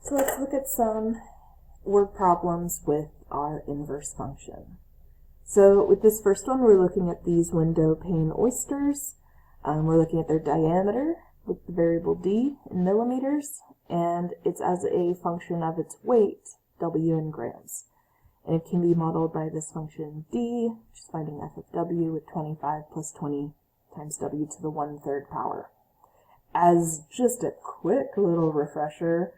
So let's look at some word problems with our inverse function. So with this first one, we're looking at these window pane oysters. We're looking at their diameter with the variable d in millimeters, and it's as a function of its weight, w in grams. And it can be modeled by this function d, which is finding f of w with 25 plus 20 times w to the 1/3 power. As just a quick little refresher,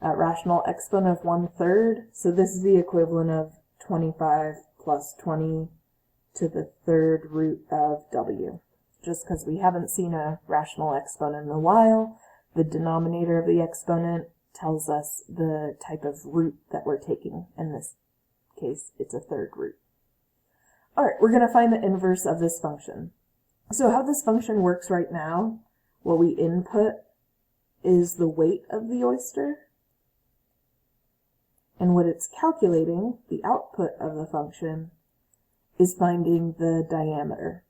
rational exponent of 1/3, so this is the equivalent of 25 plus 20 to the 3rd root of w. Just because we haven't seen a rational exponent in a while, the denominator of the exponent tells us the type of root that we're taking. In this case, it's a 3rd root. Alright, we're going to find the inverse of this function. So how this function works right now, what we input is the weight of the oyster, and what it's calculating, the output of the function, is finding the diameter.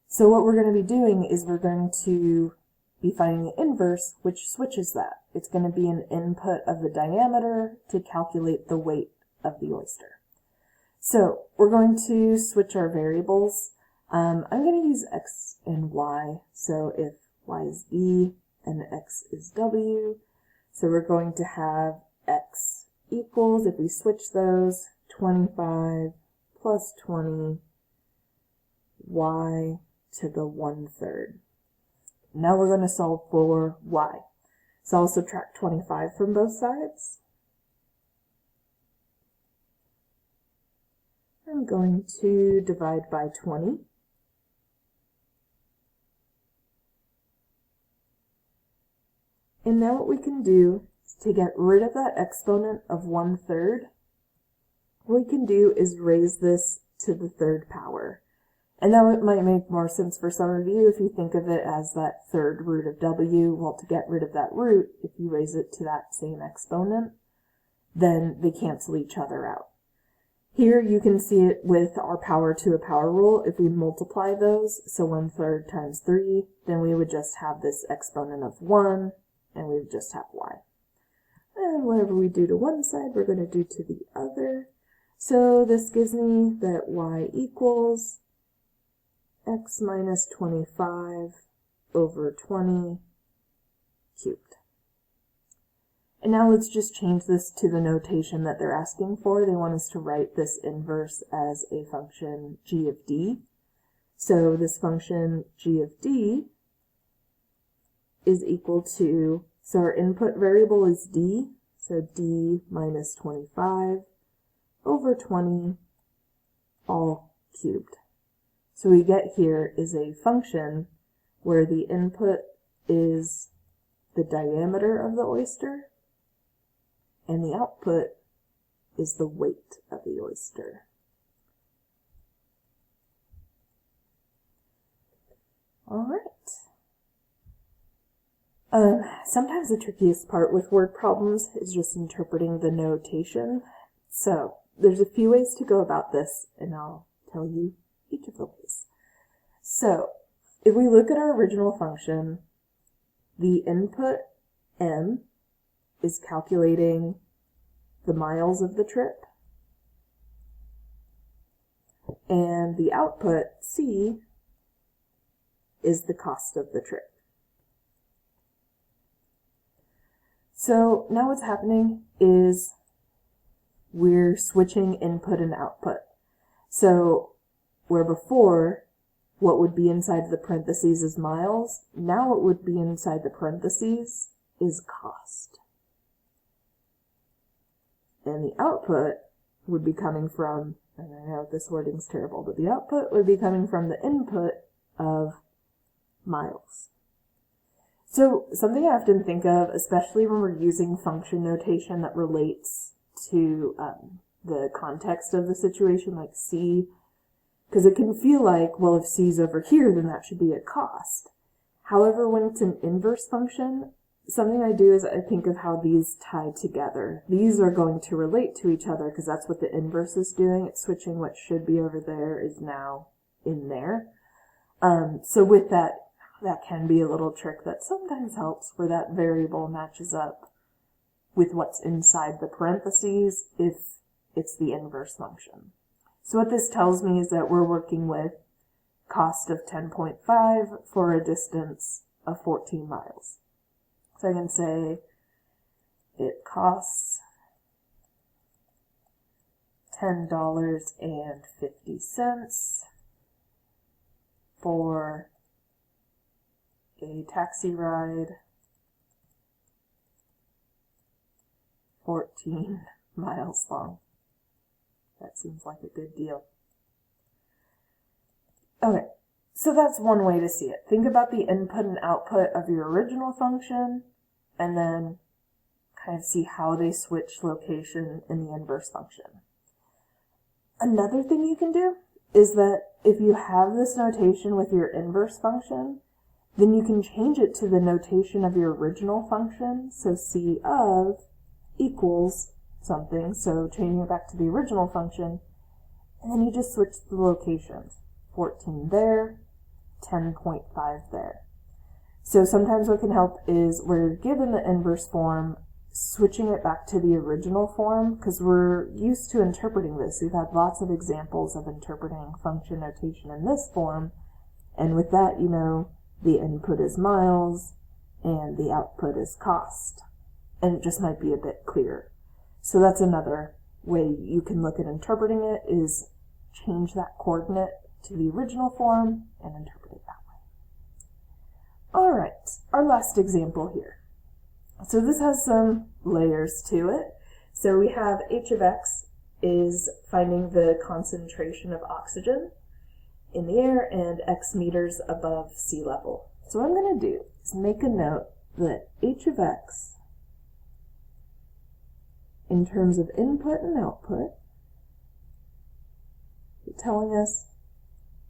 So what we're going to be doing is we're going to be finding the inverse, which switches that. It's going to be an input of the diameter to calculate the weight of the oyster. So we're going to switch our variables. I'm going to use x and y. So if y is d and x is w, so we're going to have x equals, if we switch those, 25 plus 20 y to the 1/3. Now we're going to solve for y. So I'll subtract 25 from both sides. I'm going to divide by 20. And now what we can do is to get rid of that exponent of 1/3, what we can do is raise this to the 3rd power. And now it might make more sense for some of you if you think of it as that 3rd root of w. Well, to get rid of that root, if you raise it to that same exponent, then they cancel each other out. Here you can see it with our power to a power rule. If we multiply those, so 1/3 times 3, then we would just have this exponent of 1, and we would just have y. And whatever we do to one side, we're going to do to the other. So this gives me that y equals x minus 25 over 20 cubed. And now let's just change this to the notation that they're asking for. They want us to write this inverse as a function g of d. So this function g of d is equal to, so our input variable is d, so d minus 25 over 20 all cubed. So we get here is a function where the input is the diameter of the oyster and the output is the weight of the oyster. All right. Sometimes the trickiest part with word problems is just interpreting the notation. So there's a few ways to go about this, and I'll tell you each of the ways. So if we look at our original function, the input m is calculating the miles of the trip, and the output c is the cost of the trip. So now what's happening is we're switching input and output. So where before what would be inside the parentheses is miles, now what would be inside the parentheses is cost. And the output would be coming from, and I know this wording's terrible, but the output would be coming from the input of miles. So something I often think of, especially when we're using function notation that relates to the context of the situation, like c, because it can feel like, well, if c is over here, then that should be a cost. However, when it's an inverse function, something I do is I think of how these tie together. These are going to relate to each other because that's what the inverse is doing. It's switching what should be over there is now in there. So with that, that can be a little trick that sometimes helps, where that variable matches up with what's inside the parentheses if it's the inverse function. So what this tells me is that we're working with cost of 10.5 for a distance of 14 miles. So I can say it costs $10.50 for a taxi ride 14 miles long. That seems like a good deal. Okay, so that's one way to see it. Think about the input and output of your original function, and then kind of see how they switch location in the inverse function. Another thing you can do is that if you have this notation with your inverse function, then you can change it to the notation of your original function. So C of equals something, so changing it back to the original function, and then you just switch the locations. 14 there, 10.5 there. So sometimes what can help is where you're given the inverse form, switching it back to the original form, because we're used to interpreting this. We've had lots of examples of interpreting function notation in this form, and with that, you know, the input is miles and the output is cost, and it just might be a bit clearer. So that's another way you can look at interpreting it, is change that coordinate to the original form and interpret it that way. All right, our last example here. So this has some layers to it. So we have h of x is finding the concentration of oxygen in the air and x meters above sea level. So what I'm going to do is make a note that h of x, in terms of input and output, it's telling us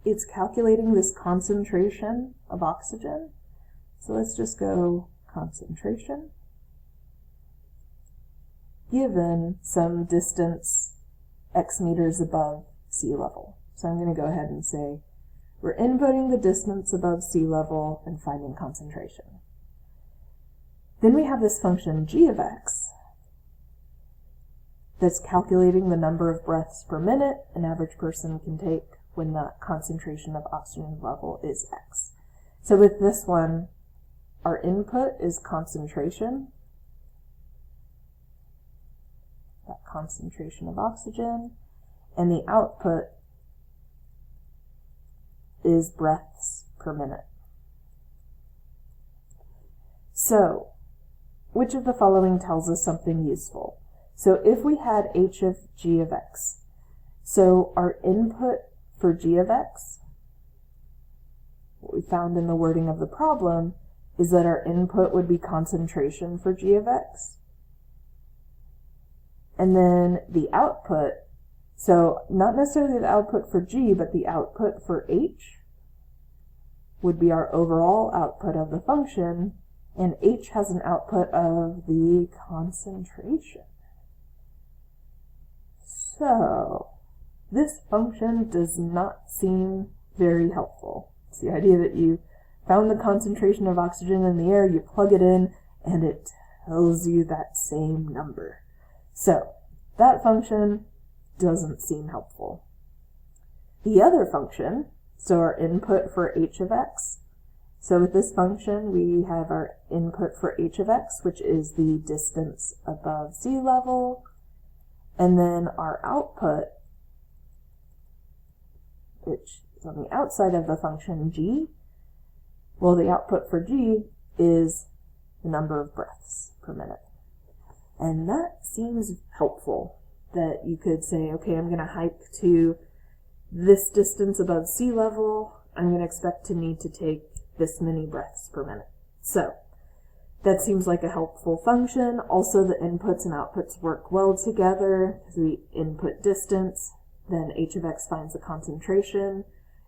it's calculating this concentration of oxygen. So let's just go concentration given some distance x meters above sea level. So I'm going to go ahead and say we're inputting the distance above sea level and finding concentration. Then we have this function g of x that's calculating the number of breaths per minute an average person can take when the concentration of oxygen level is x. So with this one, our input is concentration, that concentration of oxygen, and the output is breaths per minute. So, which of the following tells us something useful? So if we had h of g of x, so our input for g of x, what we found in the wording of the problem is that our input would be concentration for g of x. And then the output, so not necessarily the output for g, but the output for h would be our overall output of the function, and h has an output of the concentration. So this function does not seem very helpful. It's the idea that you found the concentration of oxygen in the air, you plug it in, and it tells you that same number. So that function doesn't seem helpful. The other function, so our input for h of x, so with this function we have our input for h of x, which is the distance above sea level, and then our output, which is on the outside of the function g. Well, the output for g is the number of breaths per minute. And that seems helpful, that you could say, okay, I'm going to hike to this distance above sea level. I'm going to expect to need to take this many breaths per minute. So that seems like a helpful function. Also, the inputs and outputs work well together. Because we input distance, then h of x finds the concentration.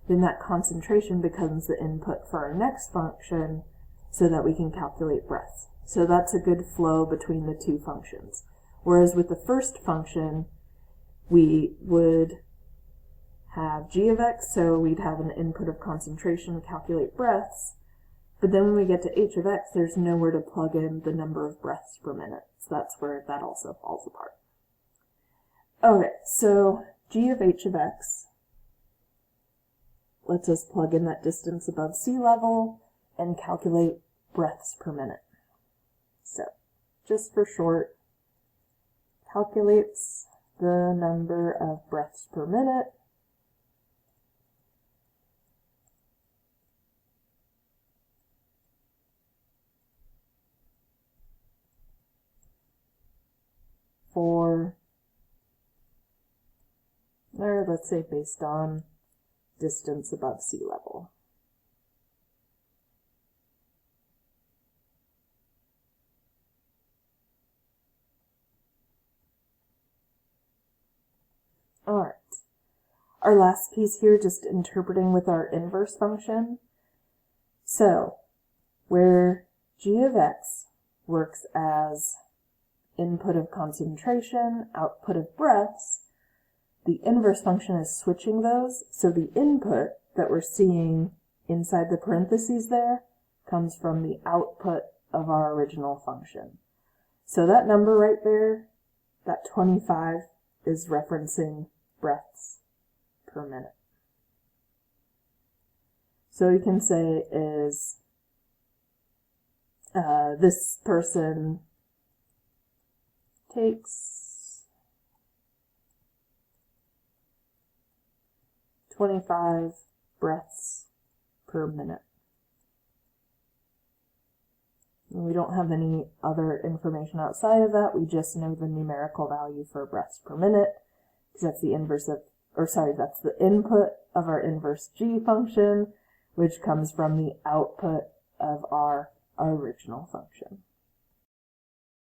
Then that concentration becomes the input for our next function so that we can calculate breaths. So that's a good flow between the two functions. Whereas with the first function, we would have g of x, so we'd have an input of concentration, calculate breaths, But then when we get to h of x, there's nowhere to plug in the number of breaths per minute. So that's where that also falls apart. Okay, so g of h of x lets us plug in that distance above sea level and calculate breaths per minute. So, just for short, calculates the number of breaths per minute for, or let's say based on distance above sea level. Alright, our last piece here, just interpreting with our inverse function. So, where g of x works as input of concentration, output of breaths, the inverse function is switching those, so the input that we're seeing inside the parentheses there comes from the output of our original function. So that number right there, that 25, is referencing breaths per minute. So we can say is this person takes 25 breaths per minute. And we don't have any other information outside of that. We just know the numerical value for breaths per minute, because that's the inverse of, that's the input of our inverse g function, which comes from the output of our original function.